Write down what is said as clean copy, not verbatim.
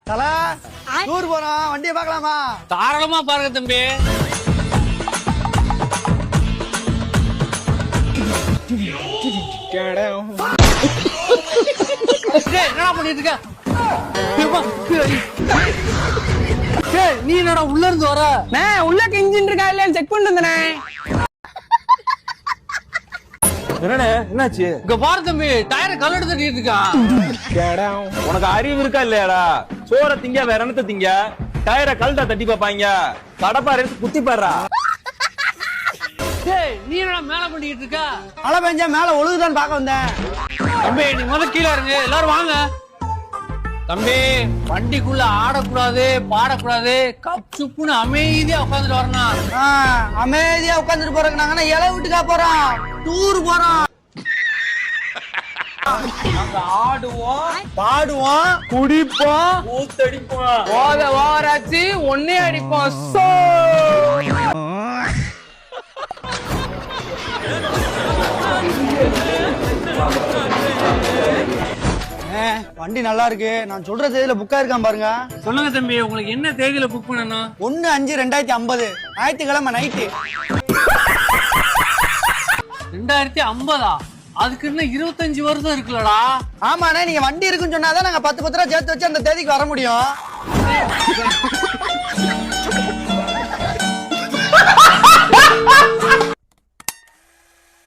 தல டூர் போறோம், வண்டியை பார்க்கலாமா? தாராளமா பாருங்க தம்பி. என்னடா பண்ணிட்டு இருக்க? நீ என்னடா உள்ள இருந்து வர? உள்ள இன்ஜின் இருக்கா இல்லையான்னு செக் பண்ணிட்டு இருந்தேனே. என்னண்ணே என்னாச்சு? இங்க பாரு தம்பி, டயரை கல்லெடு தட்டிட்டு இருக்கான். உனக்கு அறிவு இருக்கா இல்லையாடா? சோற திங்க வேற என்னத்த திங்க? டயரை கல்டா தட்டி பாப்பாங்க. கடப்பாரு எடுத்து குத்தி பாடுறா. நீ என்னடா மேல பண்ணிட்டு இருக்க? மழை பெஞ்சா மேல ஒழுகுதான்னு பார்க்க வந்தேன். தம்பி நீ முதல்ல கீழே இருங்க, எல்லாரும் வாங்க. தம்பி வண்டிக்குள்ள ஆடக்கூடாது, பாடக்கூடாது, கப் சுப்புன்னு அமைதியா உட்காந்துட்டு வரணும். அமைதியா உட்காந்துட்டு போறோம். நாங்க இலை வீட்டுக்கா போறோம், டூர் போறோம். நாங்க ஆடுவோம், பாடுவோம், குடிப்போம், ஊத்தடிப்போம். ஓவராச்சு ஒன்னே அடிப்போம். வண்டி நல்லா இருக்கு. நான் சொல்ற தேதியில புக்கா இருக்கான் பாருங்க. சொல்லுங்க தம்பி, உங்களுக்கு என்ன தேதியில புக் பண்ணணும்? 1/5/2050 ஞாயிற்றுக்கிழமை நைட்டு. 2050? அதுக்கு இன்னும் 25 வருஷம் இருக்குல்லடா. ஆமாண்ணே, நீங்க வண்டி இருக்குன்னு சொன்னாதான் நாங்க 10 ரூபா சேர்த்து வச்சு அந்த தேதிக்கு வர முடியும்.